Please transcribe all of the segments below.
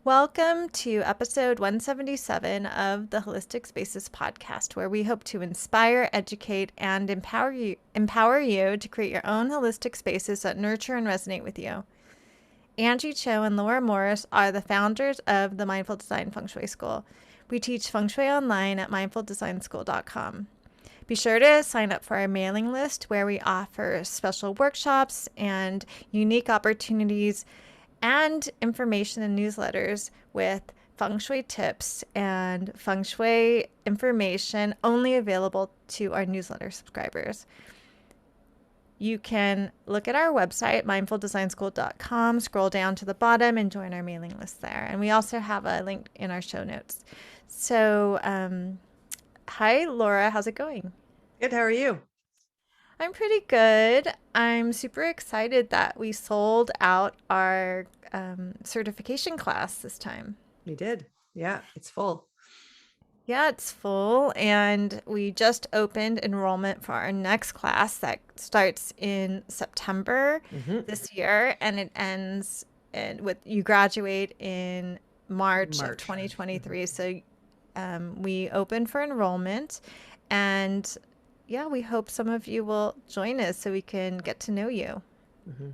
Welcome to episode 177 of the Holistic Spaces podcast, where we hope to inspire, educate, and empower you to create your own holistic spaces that nurture and resonate with you. Angie Cho and Laura Morris are the founders of the Mindful Design Feng Shui School. We teach Feng Shui online at mindfuldesignschool.com. Be sure to sign up for our mailing list where we offer special workshops and unique opportunities and information and newsletters with feng shui tips and feng shui information only available to our newsletter subscribers. You can look at our website, mindfuldesignschool.com, scroll down to the bottom and join our mailing list there. And we also have a link in our show notes. So, hi, Laura. How's it going? Good. How are you? I'm pretty good. I'm super excited that we sold out our certification class this time. We did. Yeah, it's full. Yeah, it's full, and we just opened enrollment for our next class that starts in September hmm this year, and it ends with you graduate in March of March. hmm 2023. So we open for enrollment, and yeah, we hope some of you will join us so we can get to know you. hmm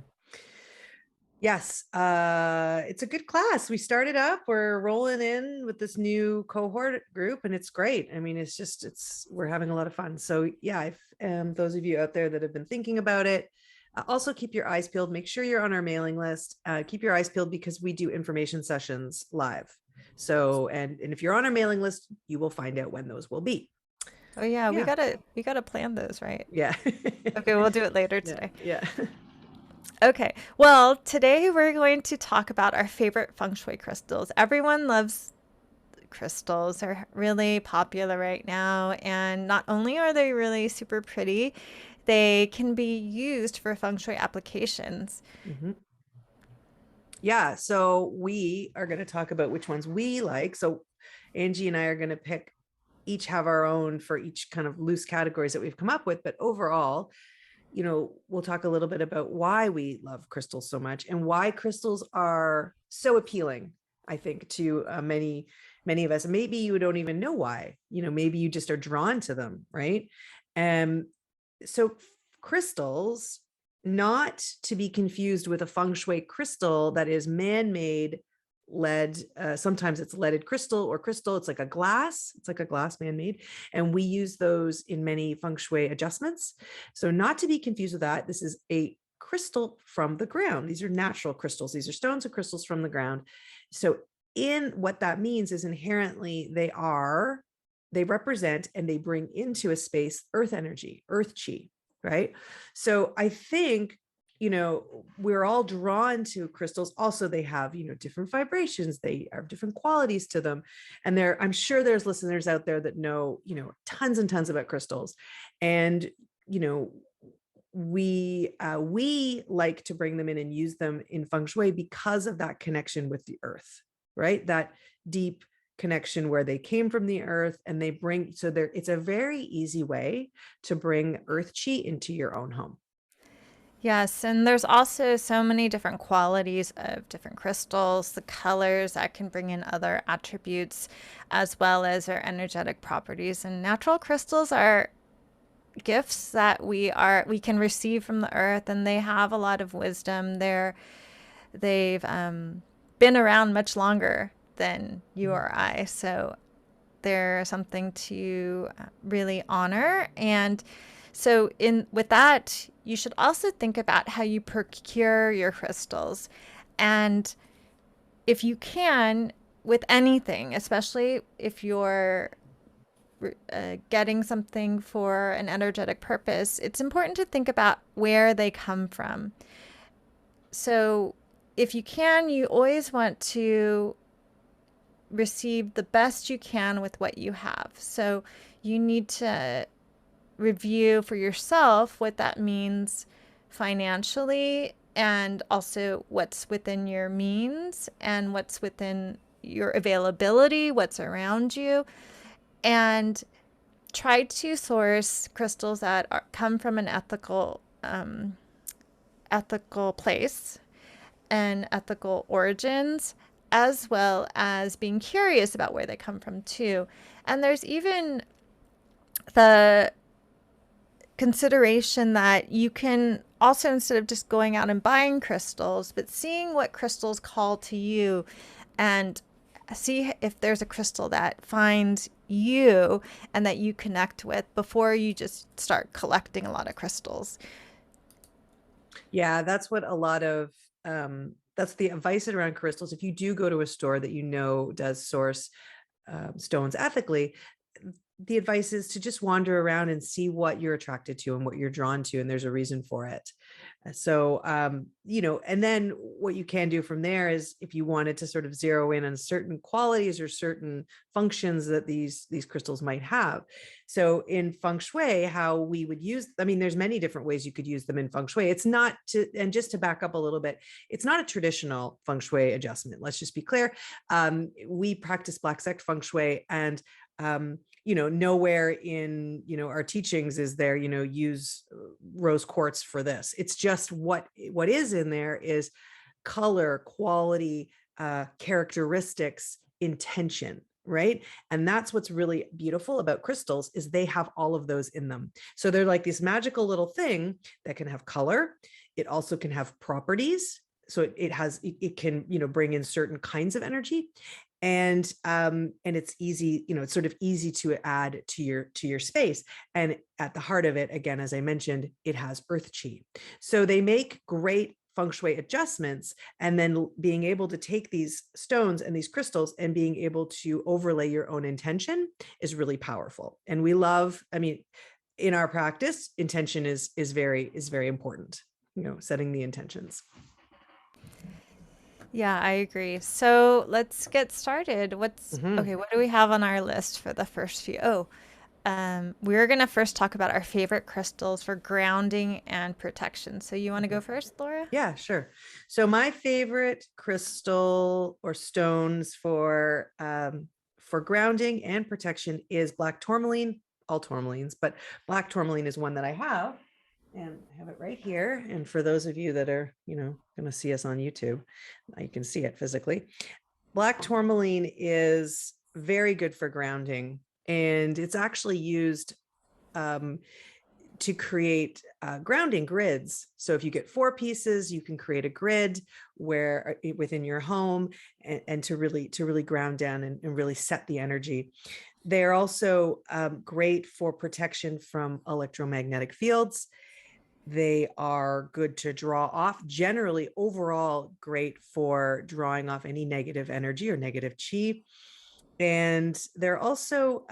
Yes, it's a good class. We started up. We're rolling in with this new cohort group, and it's great. I mean, we're having a lot of fun. So yeah, if those of you out there that have been thinking about it, also keep your eyes peeled. Make sure you're on our mailing list. Keep your eyes peeled because we do information sessions live. So and if you're on our mailing list, you will find out when those will be. Oh yeah, we Yeah. gotta plan those, right? Yeah. Okay, we'll do it later Yeah. today. Yeah. Okay, well, today we're going to talk about our favorite feng shui crystals. Everyone loves crystals. They're really popular right now, and not only are they really super pretty, they can be used for feng shui applications. hmm Yeah. So we are going to talk about which ones we like. So Angie and I are going to pick, each have our own for each kind of loose categories that we've come up with. But overall, we'll talk a little bit about why we love crystals so much and why crystals are so appealing, I think, to many of us. Maybe you don't even know why, maybe you just are drawn to them, right? And so crystals, not to be confused with a feng shui crystal that is man-made lead. Sometimes it's leaded crystal or crystal. It's like a glass. It's like a glass man-made. And we use those in many feng shui adjustments. So not to be confused with that. This is a crystal from the ground. These are natural crystals. These are stones and crystals from the ground. So in what that means is inherently they represent and they bring into a space earth energy, earth chi, right? So I think, we're all drawn to crystals. Also, they have, different vibrations, they have different qualities to them. And I'm sure there's listeners out there that know, tons and tons about crystals. And, you know, we like to bring them in and use them in feng shui because of that connection with the earth, right? That deep connection where they came from the earth and they bring, so there, it's a very easy way to bring earth chi into your own home. Yes, and there's also so many different qualities of different crystals, the colors that can bring in other attributes, as well as their energetic properties. And natural crystals are gifts that we can receive from the earth, and they have a lot of wisdom. They've been around much longer than you or I, so they're something to really honor. And so in with that, you should also think about how you procure your crystals. And if you can, with anything, especially if you're getting something for an energetic purpose, it's important to think about where they come from. So if you can, you always want to receive the best you can with what you have. So you need to review for yourself what that means financially, and also what's within your means and what's within your availability, what's around you, and try to source crystals that come from an ethical place and ethical origins, as well as being curious about where they come from too. And there's even the consideration that you can also, instead of just going out and buying crystals, but seeing what crystals call to you and see if there's a crystal that finds you and that you connect with before you just start collecting a lot of crystals. Yeah, that's what a lot of that's the advice around crystals. If you do go to a store that you know does source stones ethically, the advice is to just wander around and see what you're attracted to and what you're drawn to, and there's a reason for it. So, and then what you can do from there is, if you wanted to sort of zero in on certain qualities or certain functions that these crystals might have. So in Feng Shui, how we would use, I mean, there's many different ways you could use them in Feng Shui. It's not to, and just to back up a little bit, it's not a traditional Feng Shui adjustment. Let's just be clear. We practice Black Sect Feng Shui, and nowhere in our teachings is there use rose quartz for this. It's just what is in there is color, quality, characteristics, intention, right? And that's what's really beautiful about crystals, is they have all of those in them. So they're like this magical little thing that can have color. It also can have properties. So it can bring in certain kinds of energy, and it's easy, it's sort of easy to add to your space. And at the heart of it, again, as I mentioned, it has earth chi. So they make great Feng Shui adjustments, and then being able to take these stones and these crystals and being able to overlay your own intention is really powerful. And we love, I mean, in our practice, intention is very important, setting the intentions. Yeah, I agree. So let's get started. Mhm. Okay, what do we have on our list for the first few? We're going to first talk about our favorite crystals for grounding and protection. So you want to go first, Laura? Yeah, sure. So my favorite crystal or stones for grounding and protection is black tourmaline, all tourmalines, but black tourmaline is one that I have, and I have it right here. And for those of you that are, going to see us on YouTube, you can see it physically. Black tourmaline is very good for grounding, and it's actually used to create grounding grids. So if you get 4 pieces, you can create a grid where within your home, and to really ground down and really set the energy. They're also great for protection from electromagnetic fields. They are good to draw off, generally overall great for drawing off any negative energy or negative chi. And they're also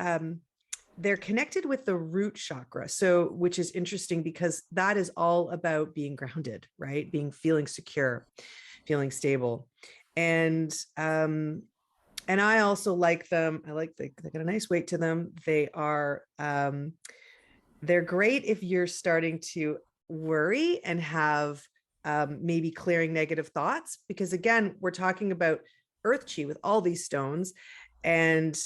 they're connected with the root chakra. So, which is interesting because that is all about being grounded, right? Feeling secure, feeling stable. And I also like them. They got a nice weight to them. They're great if you're starting to worry and have maybe clearing negative thoughts, because again, we're talking about earth chi with all these stones, and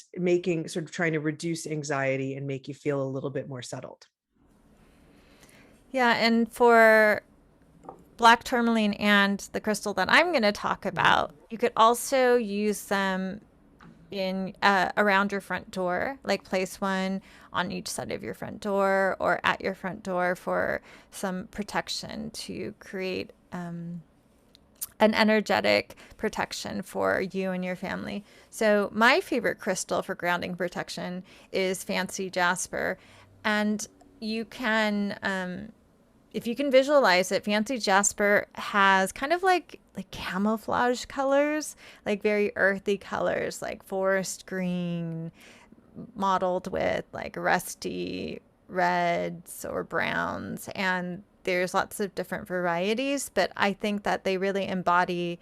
trying to reduce anxiety and make you feel a little bit more settled. Yeah, and for black tourmaline and the crystal that I'm going to talk Mhm. about, you could also use them in around your front door, like place one on each side of your front door or at your front door for some protection to create an energetic protection for you and your family. So my favorite crystal for grounding protection is fancy jasper, and you can if you can visualize it, fancy jasper has kind of like camouflage colors, like very earthy colors, like forest green, mottled with like rusty reds or browns. And there's lots of different varieties, but I think that they really embody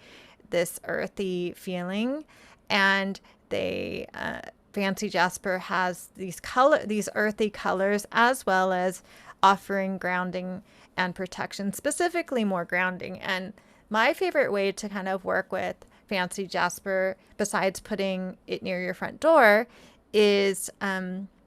this earthy feeling. And they fancy jasper has these earthy colors, as well as offering grounding and protection, specifically more grounding. And my favorite way to kind of work with fancy jasper, besides putting it near your front door, is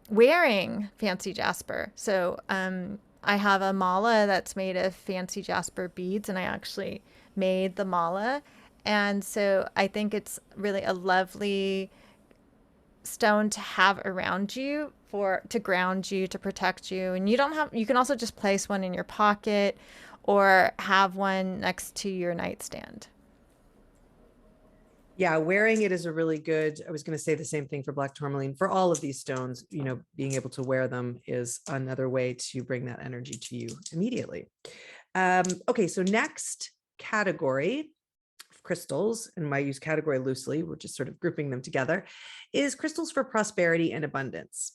wearing fancy jasper. So I have a mala that's made of fancy jasper beads, and I actually made the mala. And so I think it's really a lovely stone to have around you for to ground you, to protect you. And you can also just place one in your pocket or have one next to your nightstand. Yeah, wearing it is a really good. I was going to say the same thing for black tourmaline. For all of these stones, being able to wear them is another way to bring that energy to you immediately. Okay, so next category of crystals, and I use category loosely, we're just sort of grouping them together, is crystals for prosperity and abundance.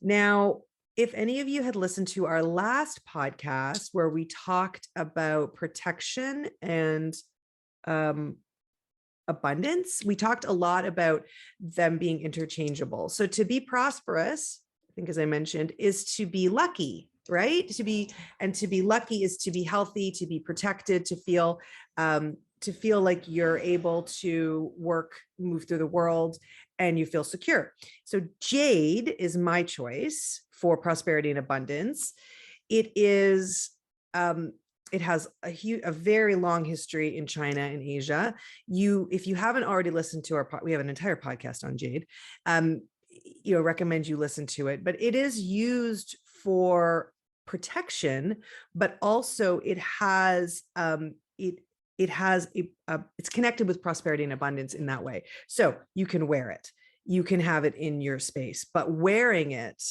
Now, if any of you had listened to our last podcast where we talked about protection and abundance, we talked a lot about them being interchangeable. So to be prosperous, I think, as I mentioned, is to be lucky, right? To be lucky is to be healthy, to be protected, to feel like you're able to move through the world, and you feel secure. So jade is my choice for prosperity and abundance. It is it has a very long history in China and Asia. If you haven't already listened to we have an entire podcast on jade. Recommend you listen to it, but it is used for protection, but also it has it's connected with prosperity and abundance in that way. So you can wear it, you can have it in your space, but wearing it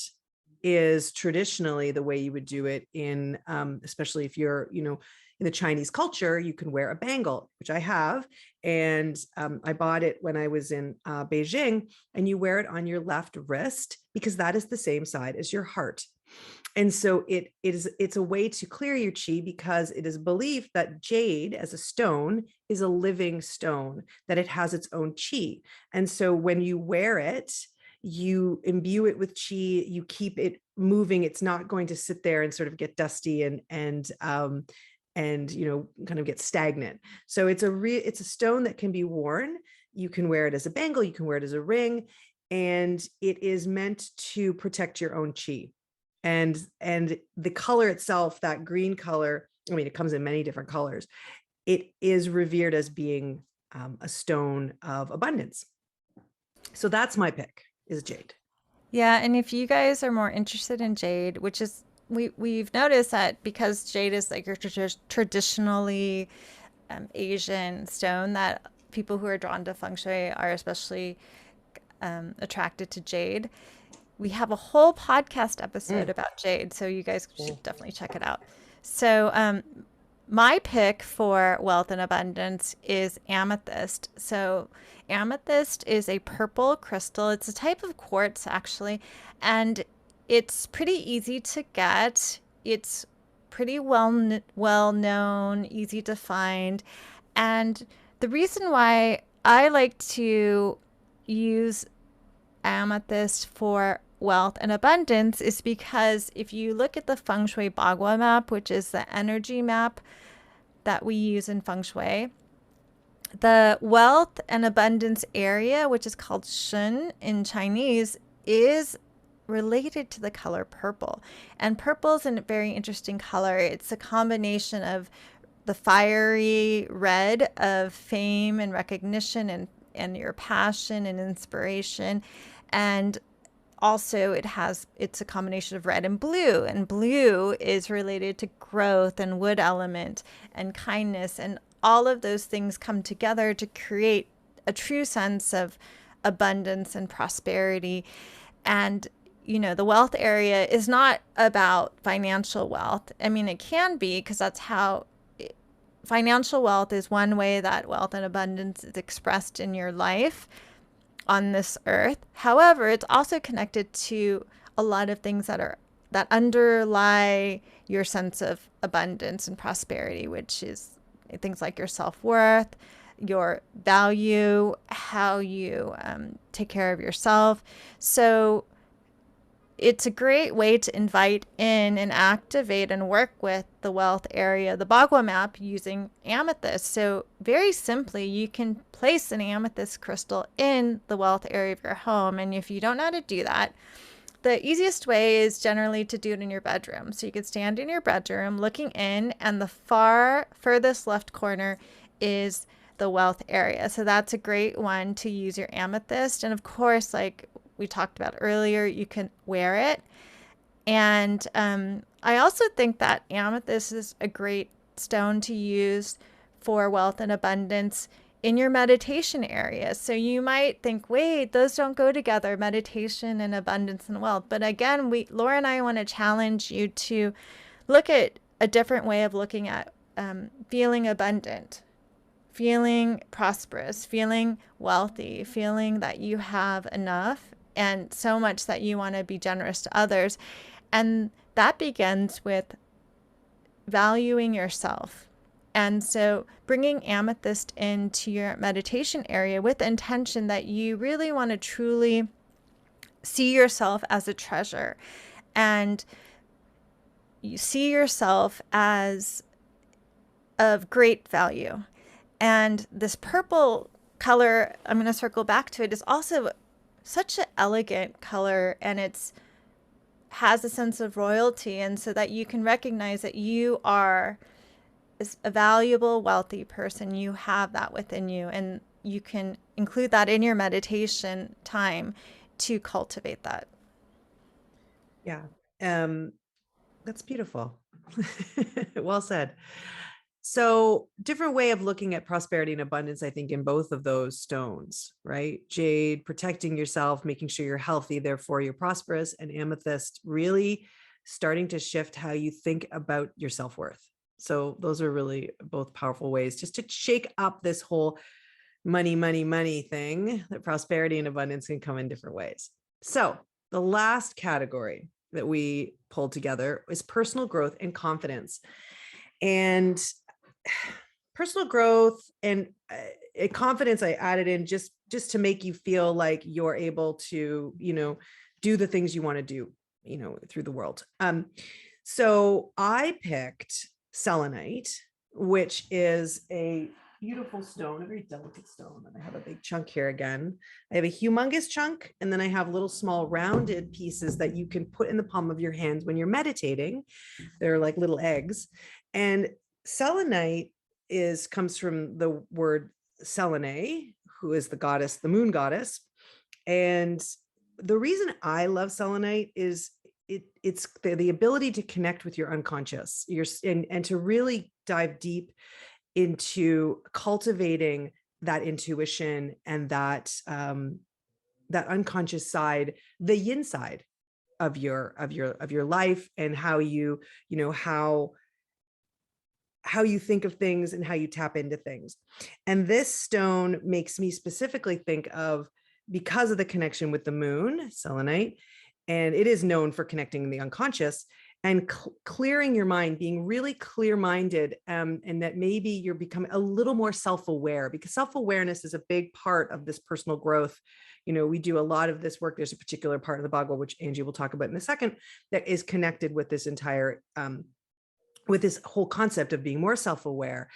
is traditionally the way you would do it in, especially if you're, in the Chinese culture, you can wear a bangle, which I have. And I bought it when I was in Beijing, and you wear it on your left wrist because that is the same side as your heart. And so it's a way to clear your chi, because it is believed that jade as a stone is a living stone, that it has its own chi. And so when you wear it, you imbue it with chi, you keep it moving. It's not going to sit there and sort of get dusty and kind of get stagnant. So it's a stone that can be worn. You can wear it as a bangle, you can wear it as a ring, and it is meant to protect your own chi. And the color itself, that green color, I mean, it comes in many different colors. It is revered as being a stone of abundance. So that's my pick, is jade. Yeah, and if you guys are more interested in jade, which is we've noticed that because jade is like your traditionally Asian stone, that people who are drawn to feng shui are especially attracted to jade. We have a whole podcast episode about jade, so you guys should definitely check it out. So, my pick for wealth and abundance is amethyst. So, amethyst is a purple crystal. It's a type of quartz, actually, and it's pretty easy to get. It's pretty well known, easy to find, and the reason why I like to use amethyst for wealth and abundance is because if you look at the Feng Shui Bagua map, which is the energy map that we use in Feng Shui, the wealth and abundance area, which is called Shun in Chinese, is related to the color purple. And purple is a very interesting color. It's a combination of the fiery red of fame and recognition and your passion and inspiration, and also it's a combination of red and blue is related to growth and wood element and kindness, and all of those things come together to create a true sense of abundance and prosperity. And the wealth area is not about financial wealth. I mean, it can be, because that's how financial wealth is one way that wealth and abundance is expressed in your life on this earth. However, it's also connected to a lot of things that underlie your sense of abundance and prosperity, which is things like your self-worth, your value, how you take care of yourself. So it's a great way to invite in and activate and work with the wealth area, the Bagua map, using amethyst. So very simply, you can place an amethyst crystal in the wealth area of your home. And if you don't know how to do that, the easiest way is generally to do it in your bedroom. So you could stand in your bedroom looking in, and the furthest left corner is the wealth area. So that's a great one to use your amethyst. And of course, like we talked about earlier, you can wear it. And I also think that amethyst is a great stone to use for wealth and abundance in your meditation area. So you might think, wait, those don't go together, meditation and abundance and wealth. But again, Laura and I want to challenge you to look at a different way of looking at feeling abundant, feeling prosperous, feeling wealthy, feeling that you have enough and so much that you want to be generous to others. And that begins with valuing yourself. And so bringing amethyst into your meditation area with the intention that you really want to truly see yourself as a treasure, and you see yourself as of great value. And this purple color, I'm going to circle back to it, is also such an elegant color, and it's has a sense of royalty, and so that you can recognize that you are a valuable, wealthy person. You have that within you, and you can include that in your meditation time to cultivate that. Yeah. That's beautiful. Well said. So different way of looking at prosperity and abundance, I think, in both of those stones, right? Jade, protecting yourself, making sure you're healthy, therefore you're prosperous, and amethyst, really starting to shift how you think about your self-worth. So those are really both powerful ways just to shake up this whole money, money, money thing, that prosperity and abundance can come in different ways. So the last category that we pulled together is personal growth and confidence. And personal growth and confidence I added in just to make you feel like you're able to, do the things you want to do, through the world. So I picked selenite, which is a beautiful stone, a very delicate stone. And I have a big chunk here again. I have a humongous chunk, and then I have little small rounded pieces that you can put in the palm of your hand when you're meditating. They're like little eggs. And selenite comes from the word Selene, who is the goddess, the moon goddess. And the reason I love selenite is it's the ability to connect with your unconscious, and to really dive deep into cultivating that intuition and that that unconscious side, the yin side of your life, and how how you think of things and how you tap into things. And this stone makes me specifically think of, because of the connection with the moon, selenite, and it is known for connecting the unconscious and clearing your mind, being really clear-minded, and that maybe you're becoming a little more self-aware, because self-awareness is a big part of this personal growth. We do a lot of this work. There's a particular part of the Bhagavad, which Angie will talk about in a second, that is connected with this entire with this whole concept of being more self-aware,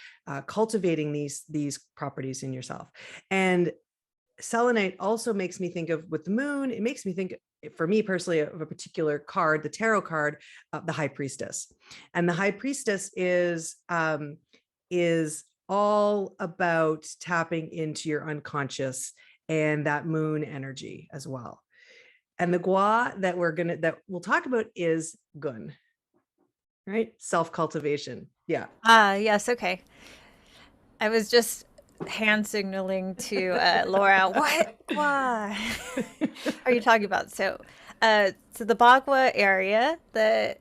cultivating these properties in yourself. And selenite also makes me think of, with the moon, it makes me think, for me personally, of a particular card, the tarot card, the High Priestess. And the High Priestess is all about tapping into your unconscious and that moon energy as well. And the gua that we'll talk about is gun. Right? Self-cultivation. Yeah. Yes. Okay. I was just hand signaling to Laura. What? Why are you talking about? So the Bagua area, the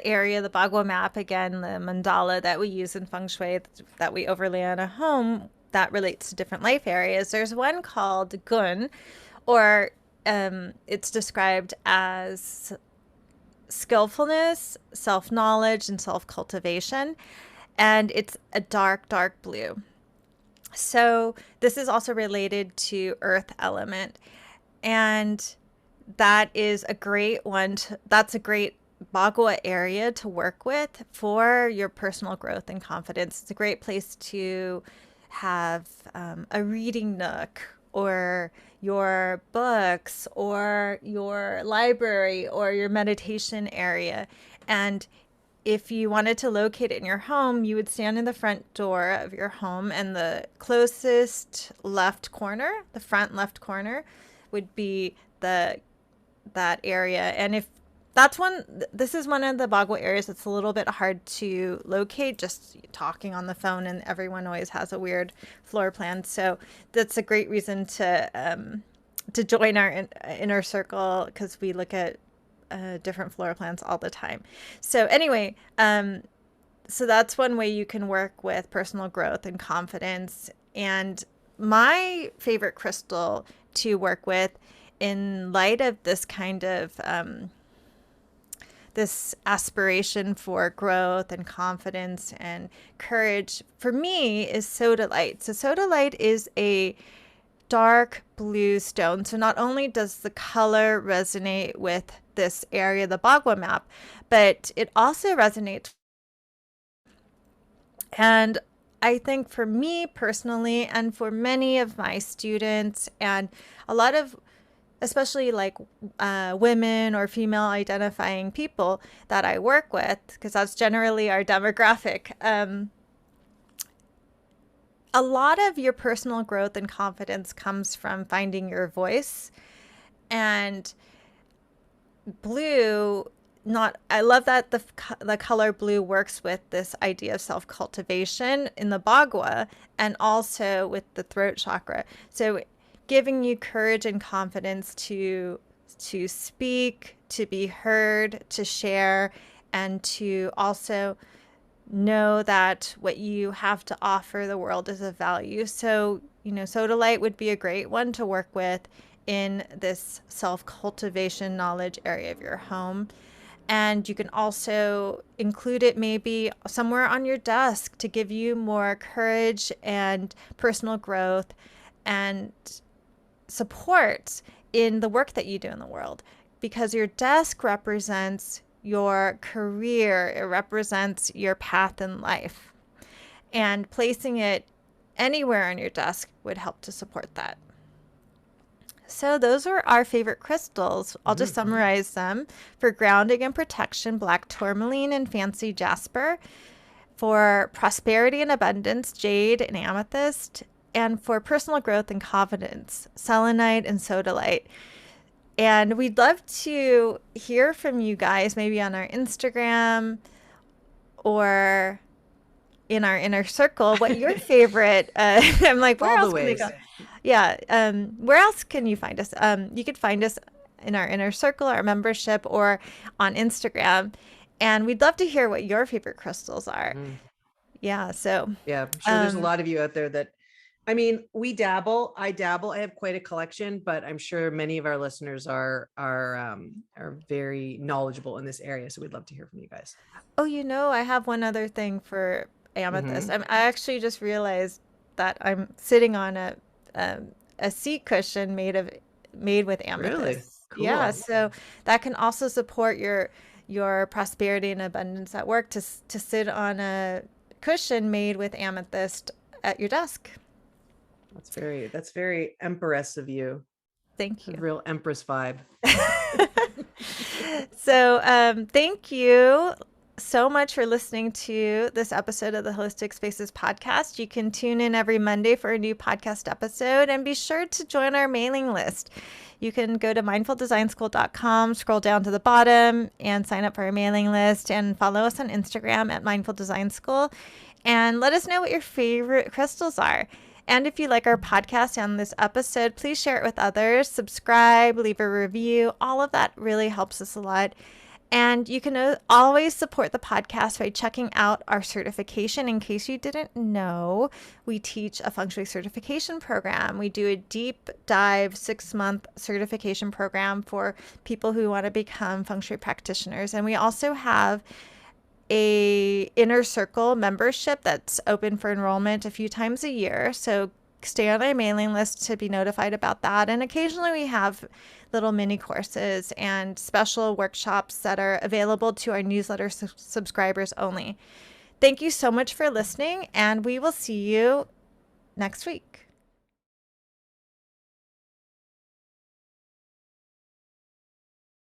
area, the Bagua map, again, the mandala that we use in Feng Shui, that we overlay on a home, that relates to different life areas. There's one called Gun, or it's described as skillfulness, self-knowledge, and self-cultivation. And it's a dark, dark blue. So this is also related to earth element. And that is a great one. That's a great Bagua area to work with for your personal growth and confidence. It's a great place to have a reading nook, or your books, or your library, or your meditation area. And if you wanted to locate it in your home, you would stand in the front door of your home, and the closest left corner, the front left corner, would be that area. And if that's this is one of the Bagua areas that's a little bit hard to locate, just talking on the phone, and everyone always has a weird floor plan. So that's a great reason to join our inner circle, because we look at different floor plans all the time. So anyway, so that's one way you can work with personal growth and confidence. And my favorite crystal to work with in light of this kind of this aspiration for growth and confidence and courage for me is Sodalite. So Sodalite is a dark blue stone. So not only does the color resonate with this area, the Bagua map, but it also resonates. And I think for me personally, and for many of my students, and a lot of especially like women or female identifying people that I work with, because that's generally our demographic, a lot of your personal growth and confidence comes from finding your voice. And blue, not I love that the color blue works with this idea of self-cultivation in the Bagua, and also with the throat chakra. So giving you courage and confidence to speak, to be heard, to share, and to also know that what you have to offer the world is of value. So, Sodalite would be a great one to work with in this self-cultivation knowledge area of your home. And you can also include it maybe somewhere on your desk to give you more courage and personal growth and support in the work that you do in the world, because your desk represents your career, it represents your path in life, and placing it anywhere on your desk would help to support that. So those are our favorite crystals. I'll just summarize them. For grounding and protection, black tourmaline and fancy jasper. For prosperity and abundance, jade and amethyst. And for personal growth and confidence, selenite and sodalite. And we'd love to hear from you guys, maybe on our Instagram or in our inner circle, what your favorite, I'm like, where else can they go? Yeah. Where else can you find us? You could find us in our inner circle, our membership, or on Instagram. And we'd love to hear what your favorite crystals are. Yeah. So yeah, I'm sure there's a lot of you out there that, I mean, I dabble. I have quite a collection, but I'm sure many of our listeners are very knowledgeable in this area. So we'd love to hear from you guys. Oh, I have one other thing for amethyst. I actually just realized that I'm sitting on a seat cushion made with amethyst. Really? Cool. Yeah, so that can also support your prosperity and abundance at work, to sit on a cushion made with amethyst at your desk. That's very empress of you. Thank you. A real empress vibe. So thank you so much for listening to this episode of the Holistic Spaces podcast. You can tune in every Monday for a new podcast episode, and be sure to join our mailing list. You can go to mindfuldesignschool.com, scroll down to the bottom, and sign up for our mailing list, and follow us on Instagram at Mindful Design School, and let us know what your favorite crystals are. And if you like our podcast and this episode, please share it with others, subscribe, leave a review. All of that really helps us a lot. And you can always support the podcast by checking out our certification. In case you didn't know, we teach a Feng Shui certification program. We do a deep dive 6-month certification program for people who want to become Feng Shui practitioners. And we also have a inner circle membership that's open for enrollment a few times a year. So stay on our mailing list to be notified about that. And occasionally we have little mini courses and special workshops that are available to our newsletter subscribers only. Thank you so much for listening, and we will see you next week.